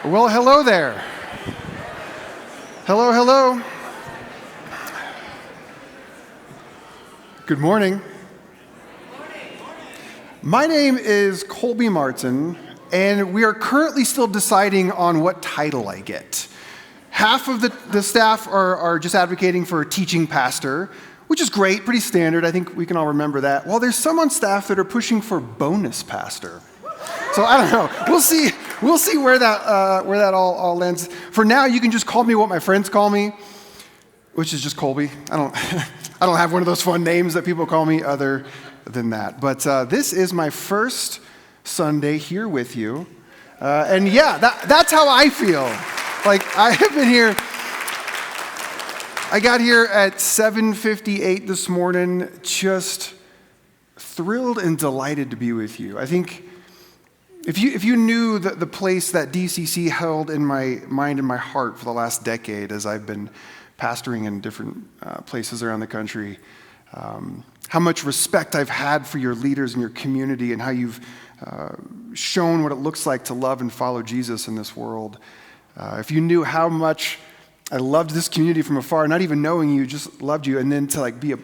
Well, hello there. Hello, hello. Good morning. My name is Colby Martin, and we are currently still deciding on what title I get. Half of the staff are just advocating for a teaching pastor, which is great, pretty standard. I think we can all remember that. While there's some on staff that are pushing for bonus pastor. So I don't know. We'll see where that all lands. For now, you can just call me what my friends call me, which is just Colby. I don't have one of those fun names that people call me other than that. But this is my first Sunday here with you, and yeah, that's how I feel. Like I have been here. I got here at 7:58 this morning, just thrilled and delighted to be with you. I think. If you knew the place that DCC held in my mind and my heart for the last decade as I've been pastoring in different places around the country, how much respect I've had for your leaders and your community and how you've shown what it looks like to love and follow Jesus in this world. If you knew how much I loved this community from afar, not even knowing you, just loved you, and then to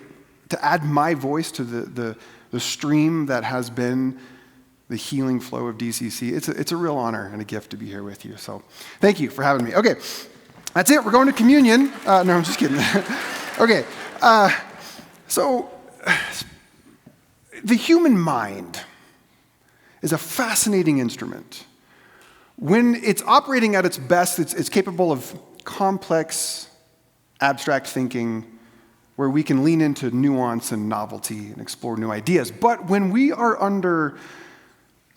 to add my voice to the stream that has been the healing flow of DCC. It's a real honor and a gift to be here with you. So thank you for having me. Okay, that's it. We're going to communion. No, I'm just kidding. Okay, so the human mind is a fascinating instrument. When it's operating at its best, it's capable of complex, abstract thinking, where we can lean into nuance and novelty and explore new ideas. But when we are under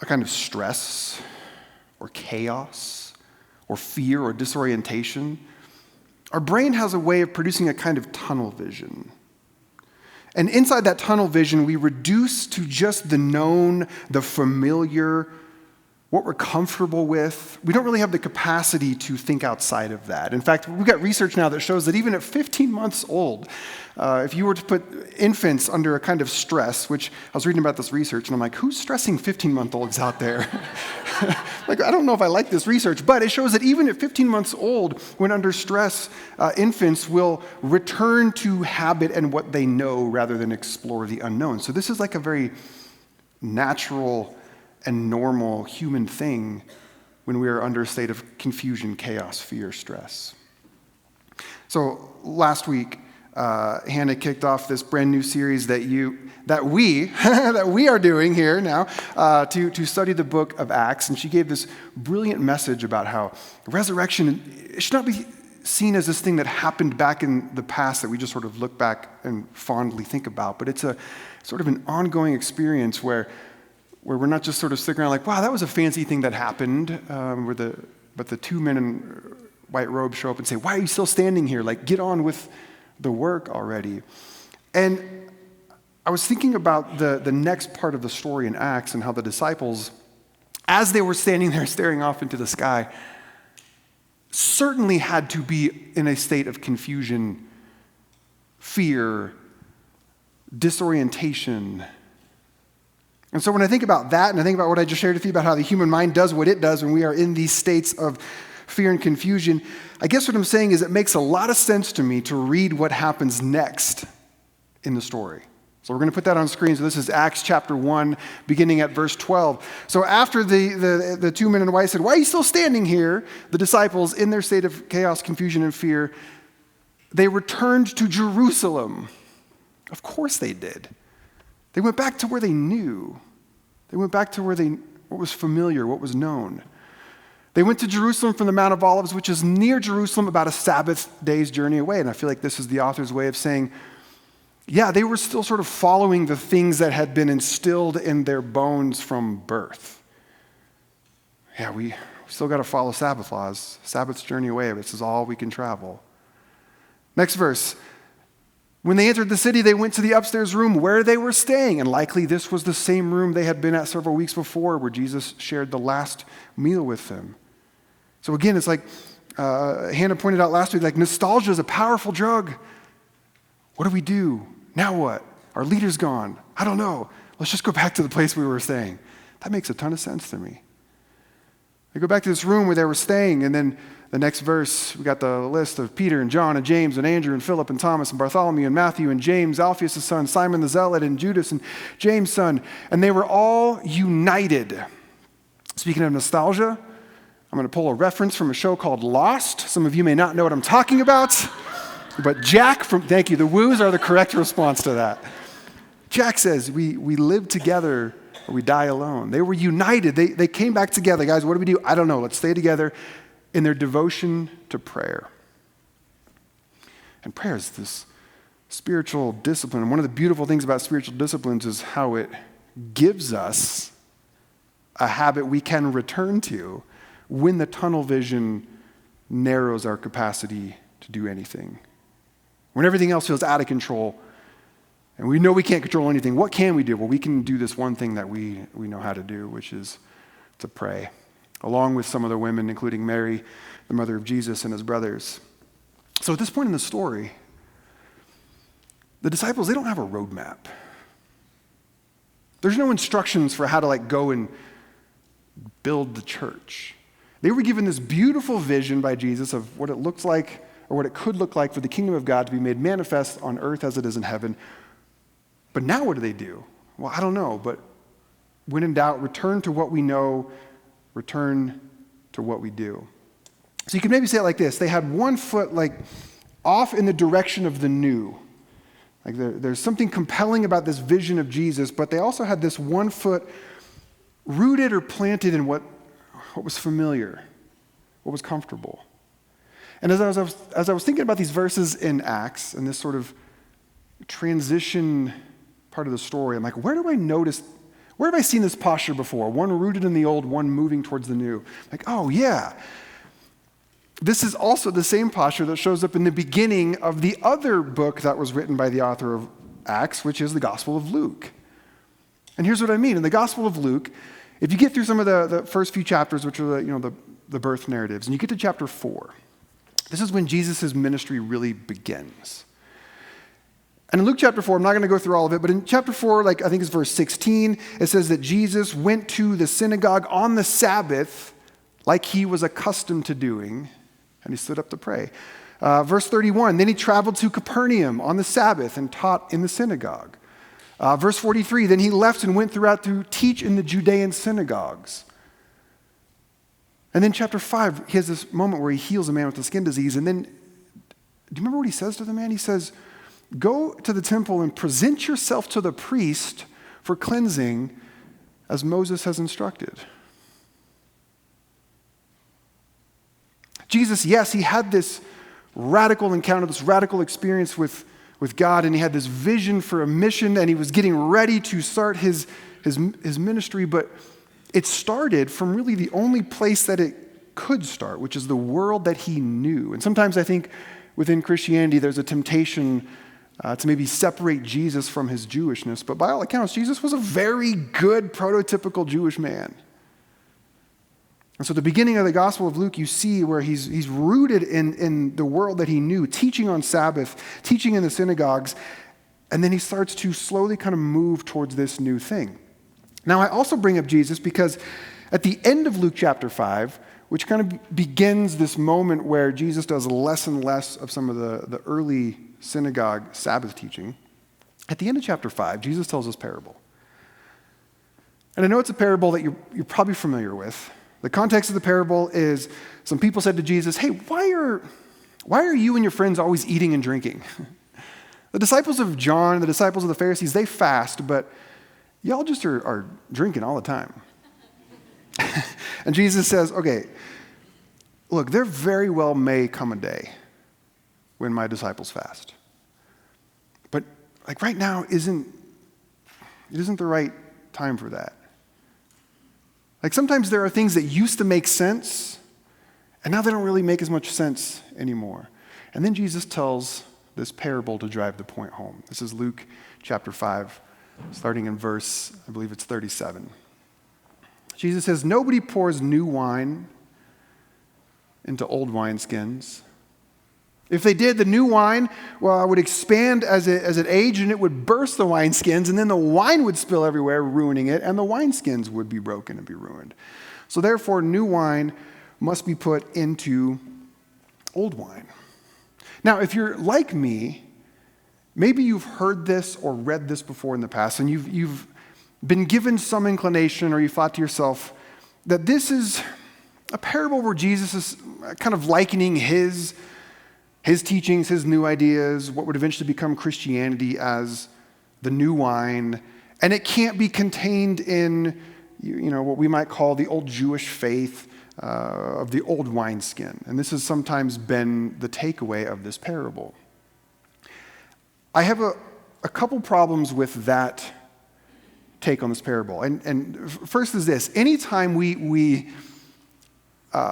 a kind of stress or chaos or fear or disorientation, our brain has a way of producing a kind of tunnel vision. And inside that tunnel vision, we reduce to just the known, the familiar, what we're comfortable with. We don't really have the capacity to think outside of that. In fact, we've got research now that shows that even at 15 months old, if you were to put infants under a kind of stress, which I was reading about this research, and I'm like, who's stressing 15-month-olds out there? Like, I don't know if I like this research, but it shows that even at 15 months old, when under stress, infants will return to habit and what they know rather than explore the unknown. So this is like a very natural and normal human thing when we are under a state of confusion, chaos, fear, stress. So last week, Hannah kicked off this brand new series that we are doing here now to study the book of Acts, and she gave this brilliant message about how resurrection should not be seen as this thing that happened back in the past that we just sort of look back and fondly think about, but it's a sort of an ongoing experience where we're not just sort of sticking around like, wow, that was a fancy thing that happened, but the two men in white robes show up and say, why are you still standing here? Like, get on with the work already. And I was thinking about the next part of the story in Acts and how the disciples, as they were standing there staring off into the sky, certainly had to be in a state of confusion, fear, disorientation. And so when I think about that, and I think about what I just shared with you about how the human mind does what it does when we are in these states of fear and confusion, I guess what I'm saying is it makes a lot of sense to me to read what happens next in the story. So we're going to put that on screen. So this is Acts chapter 1, beginning at verse 12. So after the two men in white said, why are you still standing here? The disciples, in their state of chaos, confusion, and fear, they returned to Jerusalem. Of course they did. They went back to where they knew. They went back to what was familiar, what was known. They went to Jerusalem from the Mount of Olives, which is near Jerusalem, about a Sabbath day's journey away. And I feel like this is the author's way of saying, yeah, they were still sort of following the things that had been instilled in their bones from birth. Yeah, we still got to follow Sabbath laws. Sabbath's journey away, this is all we can travel. Next verse. When they entered the city, they went to the upstairs room where they were staying, and likely this was the same room they had been at several weeks before where Jesus shared the last meal with them. So again, it's like Hannah pointed out last week, like nostalgia is a powerful drug. What do we do? Now what? Our leader's gone. I don't know. Let's just go back to the place we were staying. That makes a ton of sense to me. They go back to this room where they were staying, and then the next verse, we got the list of Peter and John and James and Andrew and Philip and Thomas and Bartholomew and Matthew and James, Alphaeus' son, Simon the Zealot and Judas and James' son. And they were all united. Speaking of nostalgia, I'm going to pull a reference from a show called Lost. Some of you may not know what I'm talking about, but Jack thank you, the woos are the correct response to that. Jack says, we live together or we die alone. They were united. They came back together. Guys, what do we do? I don't know. Let's stay together in their devotion to prayer. And prayer is this spiritual discipline. And one of the beautiful things about spiritual disciplines is how it gives us a habit we can return to when the tunnel vision narrows our capacity to do anything. When everything else feels out of control and we know we can't control anything, what can we do? Well, we can do this one thing that we know how to do, which is to pray, along with some other women, including Mary, the mother of Jesus, and his brothers. So at this point in the story, the disciples, they don't have a roadmap. There's no instructions for how to go and build the church. They were given this beautiful vision by Jesus of what it looks like, or what it could look like for the kingdom of God to be made manifest on earth as it is in heaven. But now what do? Well, I don't know, but when in doubt, return to what we know, return to what we do. So you could maybe say it like this. They had one foot off in the direction of the new. There's something compelling about this vision of Jesus, but they also had this one foot rooted or planted in what was familiar, what was comfortable. And as I was thinking about these verses in Acts and this sort of transition part of the story, I'm like, where have I seen this posture before? One rooted in the old, one moving towards the new. Oh yeah. This is also the same posture that shows up in the beginning of the other book that was written by the author of Acts, which is the Gospel of Luke. And here's what I mean. In the Gospel of Luke, if you get through some of the first few chapters, which are the birth narratives, and you get to chapter 4, this is when Jesus' ministry really begins. And in Luke chapter 4, I'm not going to go through all of it, but in chapter 4, I think it's verse 16, it says that Jesus went to the synagogue on the Sabbath like he was accustomed to doing, and he stood up to pray. Verse 31, then he traveled to Capernaum on the Sabbath and taught in the synagogue. Verse 43, then he left and went throughout to teach in the Judean synagogues. And then chapter 5, he has this moment where he heals a man with a skin disease. And then, do you remember what he says to the man? He says, go to the temple and present yourself to the priest for cleansing as Moses has instructed. Jesus, yes, he had this radical encounter, this radical experience with God, and he had this vision for a mission, and he was getting ready to start his ministry, but it started from really the only place that it could start, which is the world that he knew. And sometimes I think within Christianity there's a temptation to maybe separate Jesus from his Jewishness, but by all accounts, Jesus was a very good prototypical Jewish man. And so at the beginning of the Gospel of Luke, you see where he's rooted in the world that he knew, teaching on Sabbath, teaching in the synagogues, and then he starts to slowly kind of move towards this new thing. Now, I also bring up Jesus because at the end of Luke chapter 5, which kind of begins this moment where Jesus does less and less of some of the early synagogue Sabbath teaching, at the end of chapter 5, Jesus tells this parable. And I know it's a parable that you're probably familiar with. The context of the parable is some people said to Jesus, hey, why are you and your friends always eating and drinking? The disciples of John, the disciples of the Pharisees, they fast, but y'all just are drinking all the time. And Jesus says, okay, look, there very well may come a day when my disciples fast. But right now isn't the right time for that. Sometimes there are things that used to make sense, and now they don't really make as much sense anymore. And then Jesus tells this parable to drive the point home. This is Luke chapter 5, starting in verse, I believe it's 37. Jesus says, nobody pours new wine into old wineskins. If they did, the new wine, would expand as it aged, and it would burst the wineskins, and then the wine would spill everywhere, ruining it, and the wineskins would be broken and be ruined. So therefore, new wine must be put into old wine. Now, if you're like me, maybe you've heard this or read this before in the past, and you've been given some inclination, or you thought to yourself that this is a parable where Jesus is kind of likening his teachings, his new ideas, what would eventually become Christianity, as the new wine, and it can't be contained in what we might call the old Jewish faith of the old wineskin. And this has sometimes been the takeaway of this parable. I have a couple problems with that take on this parable. And first is this: anytime we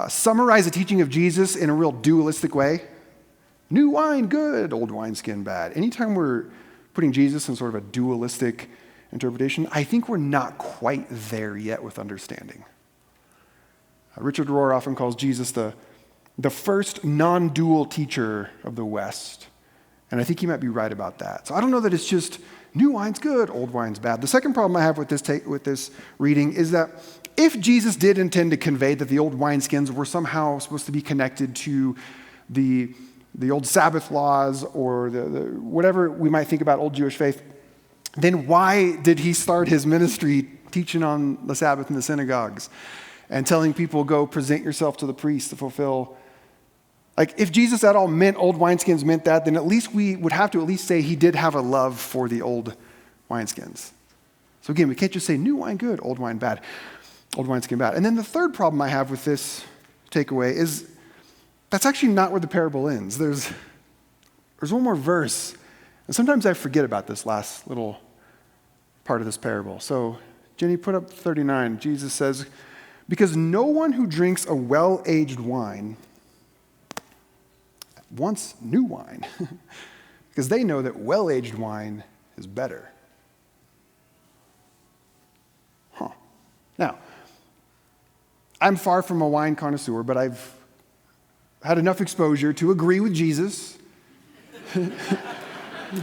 summarize the teaching of Jesus in a real dualistic way, new wine good, old wineskin bad. Anytime we're putting Jesus in sort of a dualistic interpretation, I think we're not quite there yet with understanding. Richard Rohr often calls Jesus the first non-dual teacher of the West. And I think he might be right about that. So I don't know that it's just new wine's good, old wine's bad. The second problem I have with this reading is that if Jesus did intend to convey that the old wineskins were somehow supposed to be connected to the old Sabbath laws or the whatever we might think about old Jewish faith, then why did he start his ministry teaching on the Sabbath in the synagogues and telling people, go present yourself to the priest to fulfill? Like, if Jesus at all meant old wineskins meant that, then at least we would have to at least say he did have a love for the old wineskins. So again, we can't just say new wine good, old wine bad, old wineskin bad. And then the third problem I have with this takeaway is that's actually not where the parable ends. There's one more verse, and sometimes I forget about this last little part of this parable. So, Jenny, put up 39. Jesus says, because no one who drinks a well-aged wine wants new wine, because they know that well-aged wine is better. Now, I'm far from a wine connoisseur, but I've had enough exposure to agree with Jesus.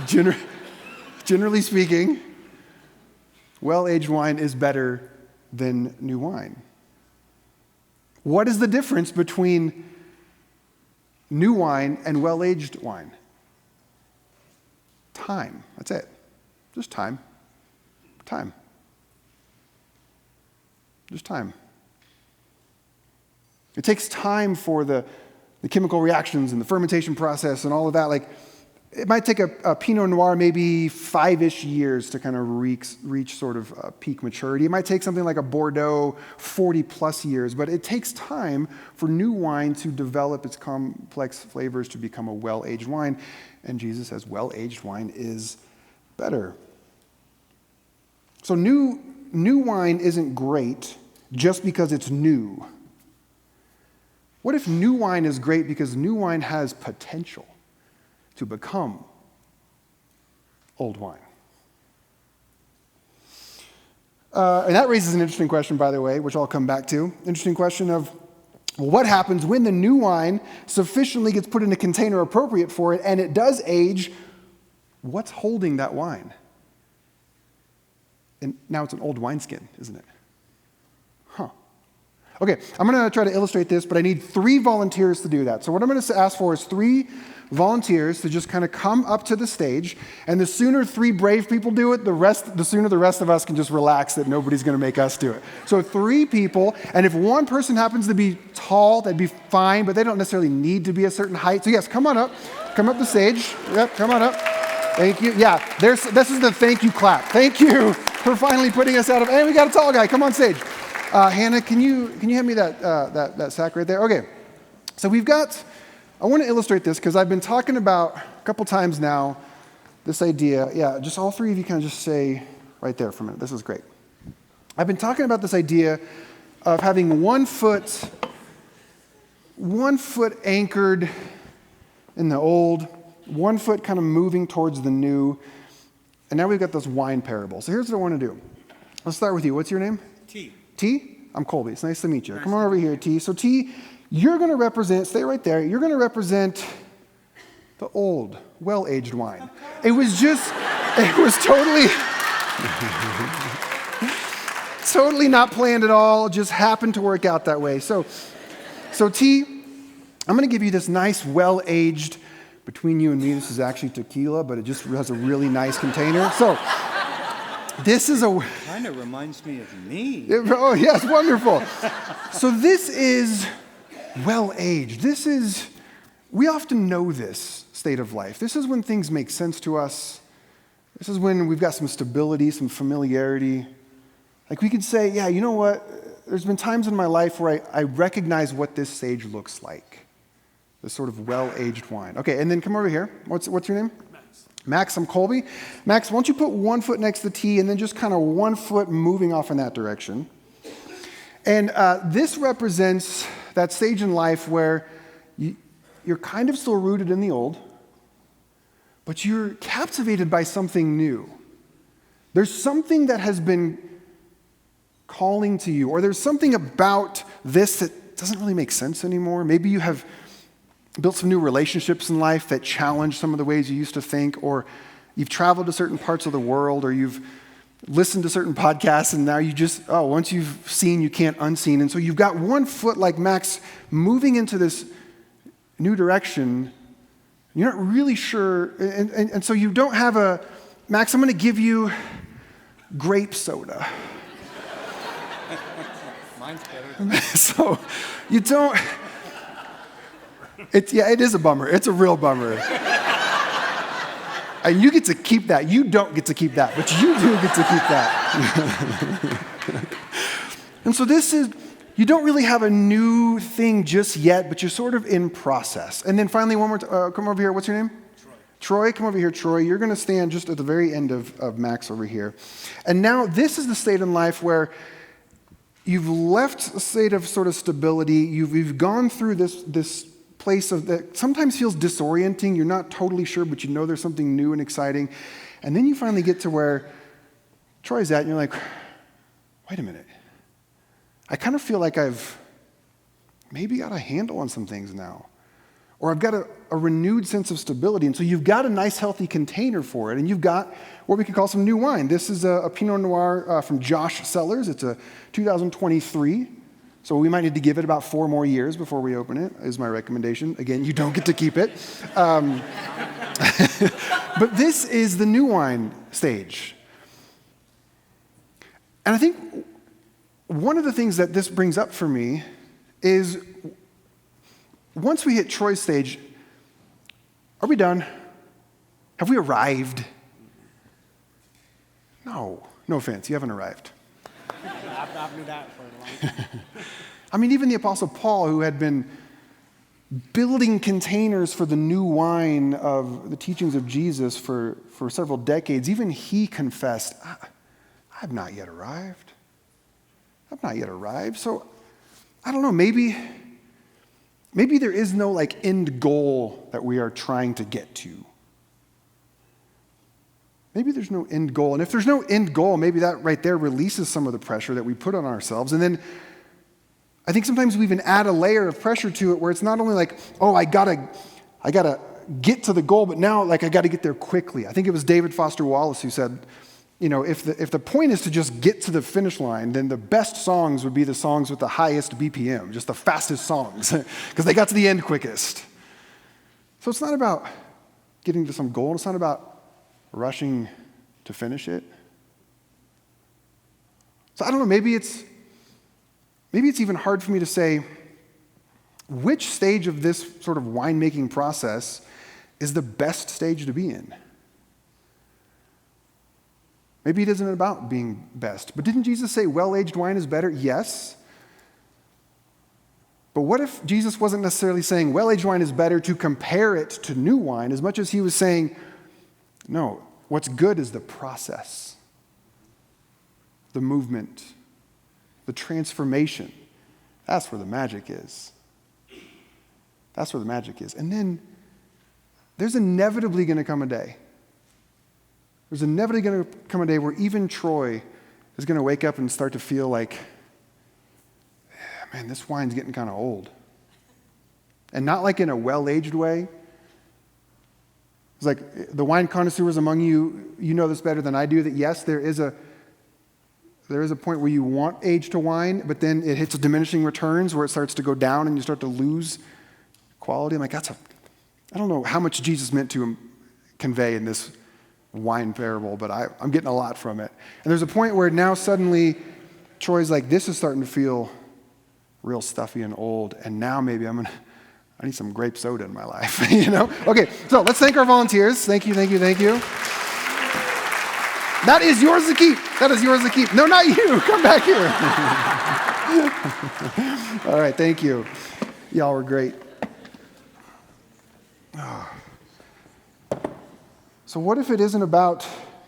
Generally speaking, well-aged wine is better than new wine. What is the difference between new wine and well-aged wine? Time. That's it. Just time. Time. Just time. It takes time for the chemical reactions and the fermentation process and all of that. Like, it might take a Pinot Noir maybe 5-ish years to kind of reach sort of peak maturity. It might take something like a Bordeaux 40-plus years, but it takes time for new wine to develop its complex flavors to become a well-aged wine. And Jesus says well-aged wine is better. So new wine isn't great just because it's new. What if new wine is great because new wine has potential to become old wine? And that raises an interesting question, by the way, which I'll come back to. Interesting question of, well, what happens when the new wine sufficiently gets put in a container appropriate for it and it does age? What's holding that wine? And now it's an old wineskin, isn't it? Okay, I'm going to try to illustrate this, but I need 3 volunteers to do that. So what I'm going to ask for is 3 volunteers to just kind of come up to the stage, and the sooner 3 brave people do it, the sooner the rest of us can just relax that nobody's going to make us do it. So 3 people, and if one person happens to be tall, that'd be fine, but they don't necessarily need to be a certain height. So yes, come on up. Come up the stage. Yep, come on up. Thank you. Yeah, this is the thank you clap. Thank you for finally putting us out of, hey, we got a tall guy. Come on stage. Hannah, can you hand me that sack right there? Okay, so I want to illustrate this because I've been talking about a couple times now this idea. Yeah, just all 3 of you kind of just say right there for a minute. This is great. I've been talking about this idea of having one foot anchored in the old, one foot kind of moving towards the new, and now we've got this wine parable. So here's what I want to do. Let's start with you. What's your name? T? I'm Colby. It's nice to meet you. Come on over here, T. So T, you're going to represent, stay right there, you're going to represent the old, well-aged wine. It was totally, totally not planned at all, just happened to work out that way. So T, I'm going to give you this nice, well-aged, between you and me, this is actually tequila, but it just has a really nice container. So this is a... Kind of reminds me of me. Oh, yes, wonderful. So this is well-aged. This is... We often know this state of life. This is when things make sense to us. This is when we've got some stability, some familiarity. Like we could say, yeah, you know what? There's been times in my life where I recognize what this sage looks like. This sort of well-aged wine. Okay, and then come over here. What's your name? Max, I'm Colby. Max, why don't you put one foot next to the T and then just kind of one foot moving off in that direction. And this represents that stage in life where you're kind of still rooted in the old, but you're captivated by something new. There's something that has been calling to you, or there's something about this that doesn't really make sense anymore. Maybe you have built some new relationships in life that challenge some of the ways you used to think, or you've traveled to certain parts of the world, or you've listened to certain podcasts, and now you just, once you've seen, you can't unseen. And so you've got one foot like Max moving into this new direction. You're not really sure, and so you don't have Max, I'm going to give you grape soda. Mine's better. So you don't... it is a bummer. It's a real bummer. And you get to keep that. You don't get to keep that, but you do get to keep that. And so this is, you don't really have a new thing just yet, but you're sort of in process. And then finally, one more, come over here. What's your name? Troy, come over here, Troy. You're going to stand just at the very end of Max over here. And now this is the state in life where you've left a state of sort of stability. You've gone through this place that sometimes feels disorienting. You're not totally sure, but you know there's something new and exciting. And then you finally get to where Troy's at, and you're like, wait a minute. I kind of feel like I've maybe got a handle on some things now. Or I've got a renewed sense of stability. And so you've got a nice, healthy container for it. And you've got what we could call some new wine. This is a Pinot Noir from Josh Cellars. It's a 2023. So we might need to give it about 4 more years before we open it, is my recommendation. Again, you don't get to keep it. But this is the new wine stage. And I think one of the things that this brings up for me is once we hit Troy's stage, are we done? Have we arrived? No offense, you haven't arrived. I've knew that for a long time. I mean, even the Apostle Paul, who had been building containers for the new wine of the teachings of Jesus for several decades, even he confessed, I've not yet arrived. I've not yet arrived. So, I don't know, maybe there is no end goal that we are trying to get to. Maybe there's no end goal. And if there's no end goal, maybe that right there releases some of the pressure that we put on ourselves. And then I think sometimes we even add a layer of pressure to it where it's not only I gotta get to the goal, but now I gotta get there quickly. I think it was David Foster Wallace who said, if the point is to just get to the finish line, then the best songs would be the songs with the highest BPM, just the fastest songs, because they got to the end quickest. So it's not about getting to some goal. It's not about rushing to finish it. So I don't know, maybe it's even hard for me to say which stage of this sort of winemaking process is the best stage to be in. Maybe it isn't about being best. But didn't Jesus say well-aged wine is better? Yes. But what if Jesus wasn't necessarily saying well-aged wine is better to compare it to new wine, as much as he was saying, no, what's good is the process, the movement, the transformation. That's where the magic is. That's where the magic is. And then there's inevitably going to come a day. There's inevitably going to come a day where even Troy is going to wake up and start to feel like, man, this wine's getting kind of old. And not in a well-aged way. It's the wine connoisseurs among you, you know this better than I do, that yes, there is a there is a point where you want age to wine, but then it hits diminishing returns where it starts to go down and you start to lose quality. I'm like, I don't know how much Jesus meant to convey in this wine parable, but I'm getting a lot from it. And there's a point where now suddenly Troy's like, this is starting to feel real stuffy and old, and now maybe I need some grape soda in my life, Okay, so let's thank our volunteers. Thank you. That is yours to keep. No, not you. Come back here. All right, thank you. Y'all were great. So what if it isn't about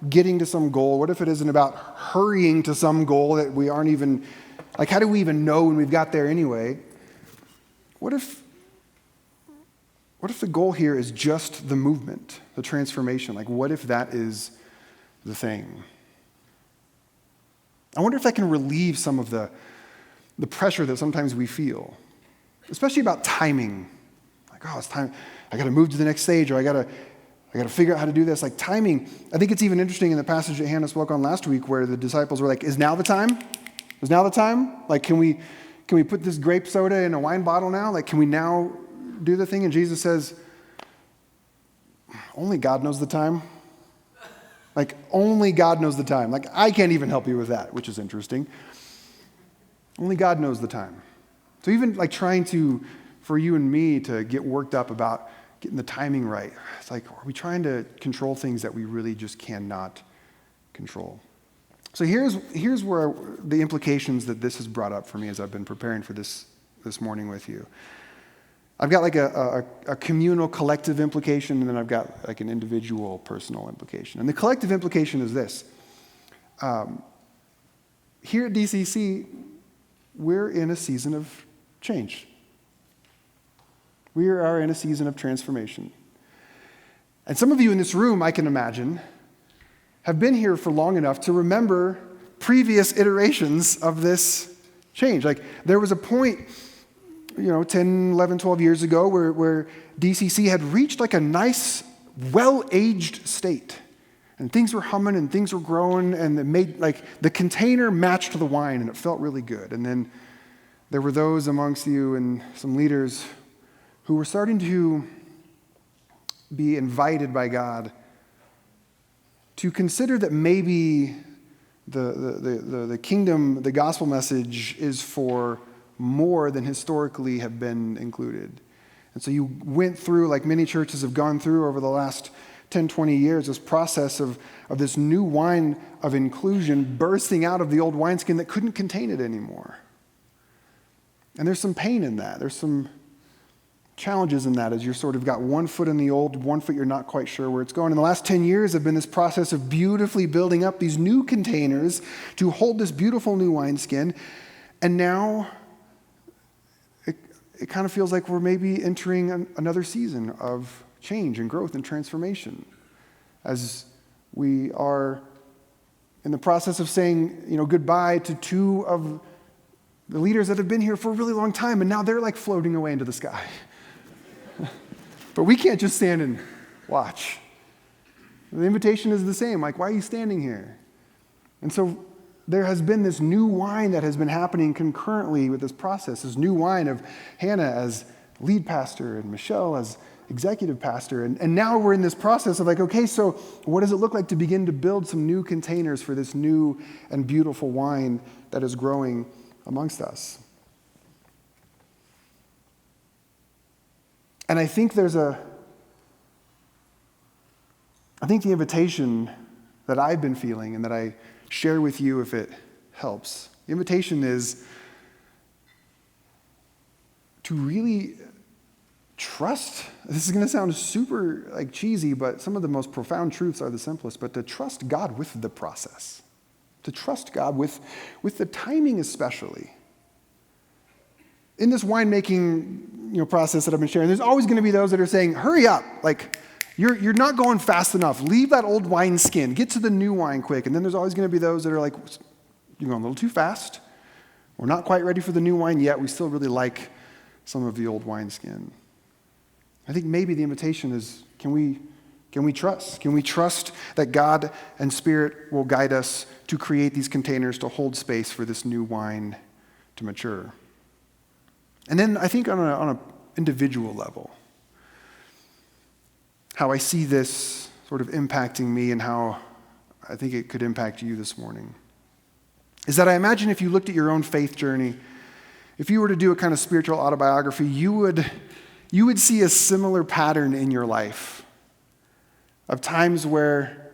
getting to some goal? What if it isn't about hurrying to some goal that we aren't even, like, how do we even know when we've got there anyway? What if the goal here is just the movement, the transformation? Like, what if that is the thing? I wonder if that can relieve some of the pressure that sometimes we feel, especially about timing. Like, oh, it's time. I got to move to the next stage, or I got to figure out how to do this. Like timing. I think it's even interesting in the passage that Hannah spoke on last week, where the disciples were like, "Is now the time? Is now the time? Like, can we put this grape soda in a wine bottle now? Like, can we now do the thing?" And Jesus says, "Only God knows the time." Like, only God knows the time. Like, I can't even help you with that, which is interesting. Only God knows the time. So even like trying for you and me to get worked up about getting the timing right, it's like, are we trying to control things that we really just cannot control? So here's where the implications that this has brought up for me as I've been preparing for this morning with you. I've got like a communal, collective implication, and then I've got like an individual, personal implication. And the collective implication is this. Here at DCC, we're in a season of change. We are in a season of transformation. And some of you in this room, I can imagine, have been here for long enough to remember previous iterations of this change. Like, there was a point 10, 11, 12 years ago where DCC had reached like a nice, well-aged state. And things were humming and things were growing, and it made like the container matched the wine, and it felt really good. And then there were those amongst you and some leaders who were starting to be invited by God to consider that maybe the kingdom, the gospel message is for more than historically have been included. And so you went through, like many churches have gone through over the last 10, 20 years, this process of this new wine of inclusion bursting out of the old wineskin that couldn't contain it anymore. And there's some pain in that. There's some challenges in that as you're sort of got one foot in the old, one foot you're not quite sure where it's going. In the last 10 years have been this process of beautifully building up these new containers to hold this beautiful new wineskin. And now it kind of feels like we're maybe entering another season of change and growth and transformation as we are in the process of saying, goodbye to two of the leaders that have been here for a really long time, and now they're like floating away into the sky. But we can't just stand and watch. The invitation is the same. Like, why are you standing here? And so there has been this new wine that has been happening concurrently with this process, this new wine of Hannah as lead pastor and Michelle as executive pastor. And now we're in this process of like, okay, so what does it look like to begin to build some new containers for this new and beautiful wine that is growing amongst us? And I think the invitation that I've been feeling and that I share with you if it helps, the invitation is to really trust. This is going to sound super like cheesy, but some of the most profound truths are the simplest, but to trust God with the process. To trust God with the timing especially. In this winemaking process that I've been sharing, there's always going to be those that are saying, hurry up, like you're not going fast enough. Leave that old wine skin. Get to the new wine quick. And then there's always going to be those that are like, you're going a little too fast. We're not quite ready for the new wine yet. We still really like some of the old wine skin. I think maybe the invitation is, can we Can we trust? Can we trust that God and Spirit will guide us to create these containers to hold space for this new wine to mature? And then I think on an individual level, how I see this sort of impacting me and how I think it could impact you this morning is that I imagine if you looked at your own faith journey, if you were to do a kind of spiritual autobiography, you would see a similar pattern in your life of times where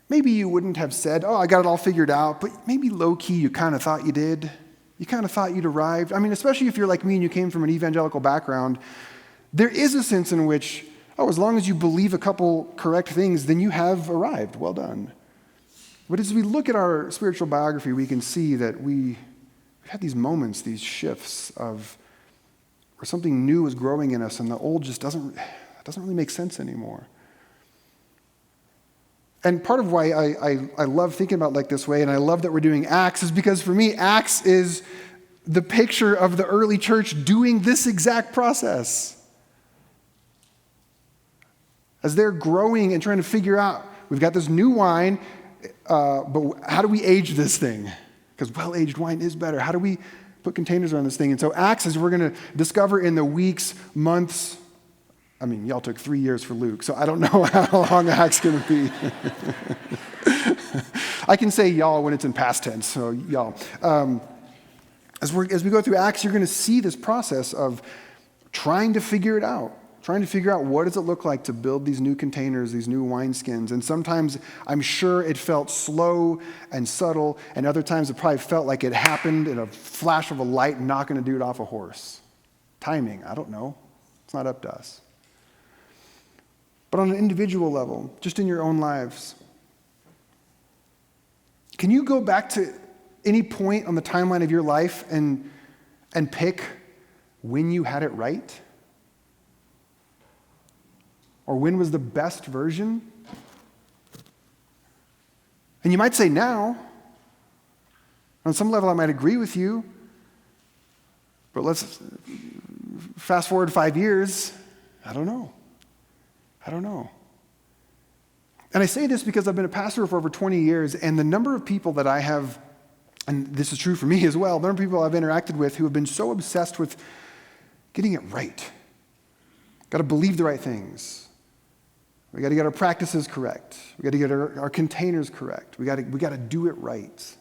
maybe you wouldn't have said, oh, I got it all figured out, but maybe low-key you kind of thought you did. You kind of thought you'd arrived. I mean, especially if you're like me and you came from an evangelical background, there is a sense in which, oh, as long as you believe a couple correct things, then you have arrived. Well done. But as we look at our spiritual biography, we can see that we've had these moments, these shifts of where something new is growing in us and the old just doesn't really make sense anymore. And part of why I love thinking about it like this way, and I love that we're doing Acts, is because for me, Acts is the picture of the early church doing this exact process. As they're growing and trying to figure out, we've got this new wine, but how do we age this thing? Because well-aged wine is better. How do we put containers around this thing? And so Acts, as we're going to discover in the weeks, months, I mean, y'all took 3 years for Luke, so I don't know how long Acts going to be. I can say y'all when it's in past tense, so y'all. As we go through Acts, you're going to see this process of trying to figure it out. Trying to figure out what does it look like to build these new containers, these new wineskins. And sometimes I'm sure it felt slow and subtle, and other times it probably felt like it happened in a flash of a light, knocking a dude off a horse. Timing, I don't know. It's not up to us. But on an individual level, just in your own lives, can you go back to any point on the timeline of your life and pick when you had it right? Or when was the best version? And you might say now. On some level, I might agree with you. But let's fast forward 5 years. I don't know. And I say this because I've been a pastor for over 20 years, and the number of people that I have, and this is true for me as well, the number of people I've interacted with who have been so obsessed with getting it right. Got to believe the right things. We got to get our practices correct. We got to get our containers correct. We got to do it right.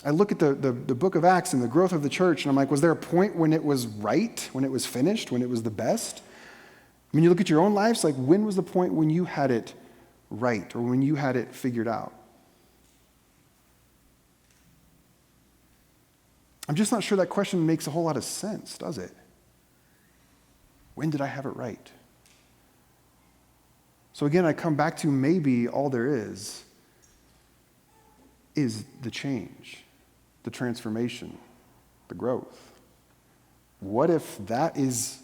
I look at the book of Acts and the growth of the church, and I'm like, was there a point when it was right, when it was finished, when it was the best? When you look at your own lives, like when was the point when you had it right or when you had it figured out? I'm just not sure that question makes a whole lot of sense, does it? When did I have it right? So again, I come back to maybe all there is the change, the transformation, the growth. What if that is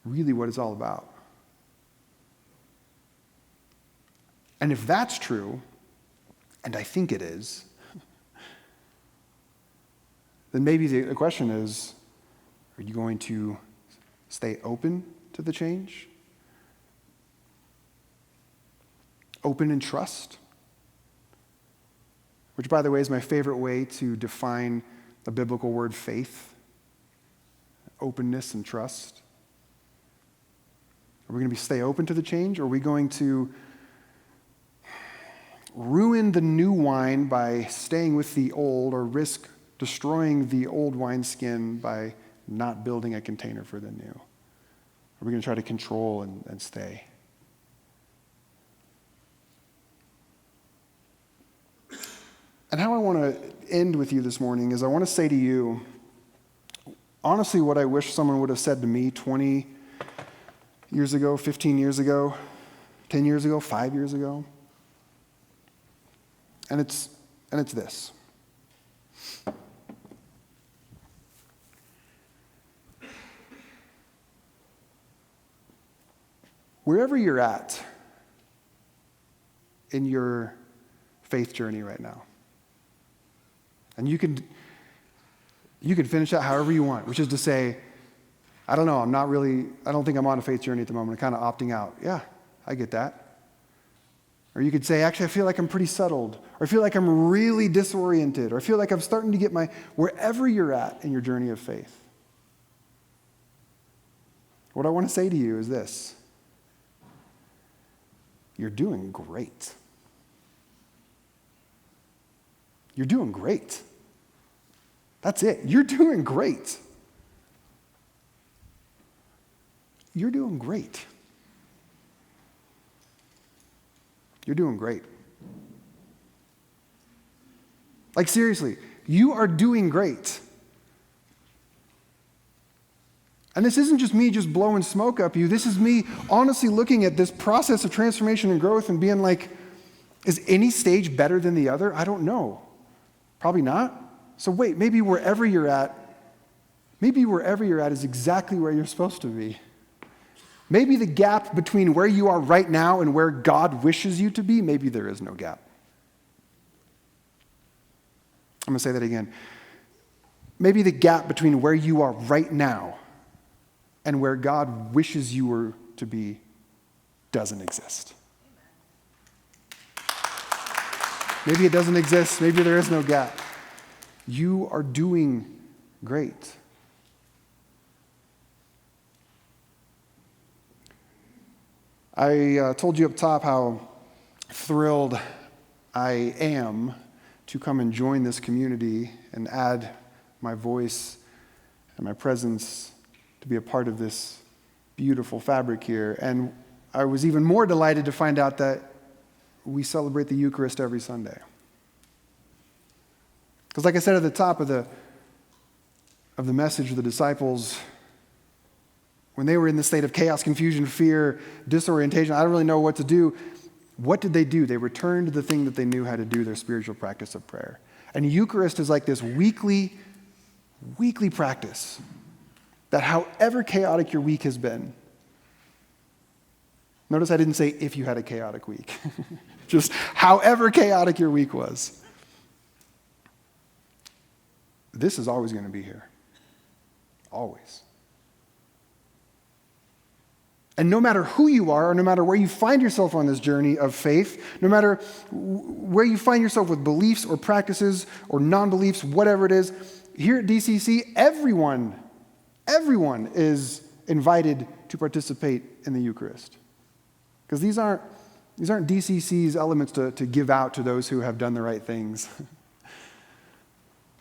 really what it's all about? And if that's true, and I think it is, then maybe the question is, are you going to stay open to the change? Open in trust? Which, by the way, is my favorite way to define the biblical word faith. Openness and trust. Are we going to stay open to the change, or are we going to ruin the new wine by staying with the old, or risk destroying the old wineskin by not building a container for the new? Are we going to try to control and stay? And how I want to end with you this morning is I want to say to you, honestly, what I wish someone would have said to me 20 years ago, 15 years ago, 10 years ago, 5 years ago. And it's this. Wherever you're at in your faith journey right now, and you can finish that however you want, which is to say, I don't know, I don't think I'm on a faith journey at the moment. I'm kind of opting out. Yeah, I get that. Or you could say, actually, I feel like I'm pretty settled. Or I feel like I'm really disoriented. Or I feel like I'm starting to get wherever you're at in your journey of faith. What I want to say to you is this. You're doing great. You're doing great. That's it. You're doing great. You're doing great. You're doing great. Like seriously, you are doing great. And this isn't just me just blowing smoke up you. This is me honestly looking at this process of transformation and growth and being like, is any stage better than the other? I don't know. Probably not. So wait, maybe wherever you're at is exactly where you're supposed to be. Maybe the gap between where you are right now and where God wishes you to be, maybe there is no gap. I'm going to say that again. Maybe the gap between where you are right now and where God wishes you were to be doesn't exist. Maybe it doesn't exist. Maybe there is no gap. You are doing great. I told you up top how thrilled I am to come and join this community and add my voice and my presence to be a part of this beautiful fabric here. And I was even more delighted to find out that we celebrate the Eucharist every Sunday. Because like I said at the top of the message of the disciples, when they were in the state of chaos, confusion, fear, disorientation, I don't really know what to do. What did they do? They returned to the thing that they knew how to do, their spiritual practice of prayer. And Eucharist is like this weekly practice that however chaotic your week has been, notice I didn't say if you had a chaotic week, just however chaotic your week was, this is always going to be here. Always. And no matter who you are, or no matter where you find yourself on this journey of faith, no matter where you find yourself with beliefs or practices or non-beliefs, whatever it is, here at DCC, everyone is invited to participate in the Eucharist. Because these aren't DCC's elements to give out to those who have done the right things.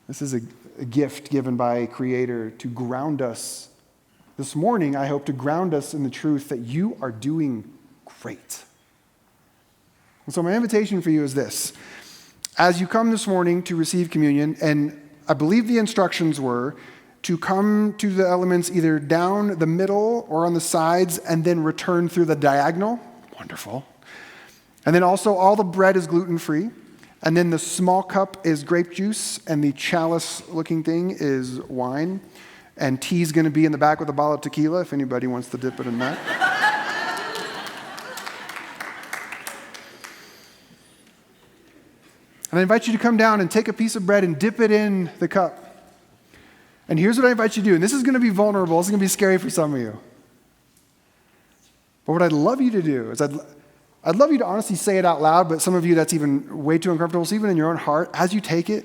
This is a gift given by a Creator to ground us. This morning, I hope to ground us in the truth that you are doing great. And so my invitation for you is this. As you come this morning to receive communion, and I believe the instructions were to come to the elements either down the middle or on the sides and then return through the diagonal. Wonderful. And then also all the bread is gluten-free. And then the small cup is grape juice, and the chalice-looking thing is wine. And tea's going to be in the back with a bottle of tequila if anybody wants to dip it in that. And I invite you to come down and take a piece of bread and dip it in the cup. And here's what I invite you to do. And this is going to be vulnerable. This is going to be scary for some of you. But what I'd love you to do is I'd love you to honestly say it out loud, but some of you that's even way too uncomfortable. So even in your own heart, as you take it,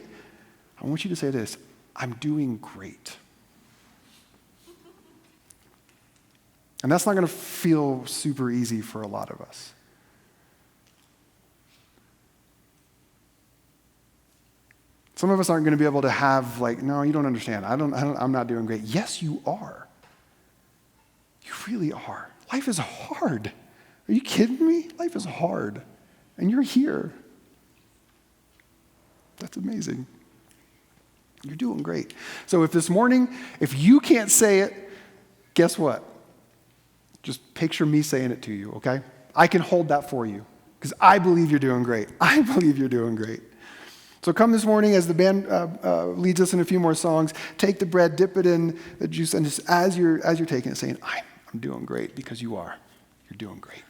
I want you to say this: I'm doing great. And that's not going to feel super easy for a lot of us. Some of us aren't going to be able to have no, you don't understand. I'm not doing great. Yes, you are. You really are. Life is hard. Are you kidding me? Life is hard. And you're here. That's amazing. You're doing great. So if this morning, if you can't say it, guess what? Just picture me saying it to you, okay? I can hold that for you because I believe you're doing great. I believe you're doing great. So come this morning as the band leads us in a few more songs. Take the bread, dip it in the juice, and just as you're taking it, saying, I'm doing great because you are. You're doing great.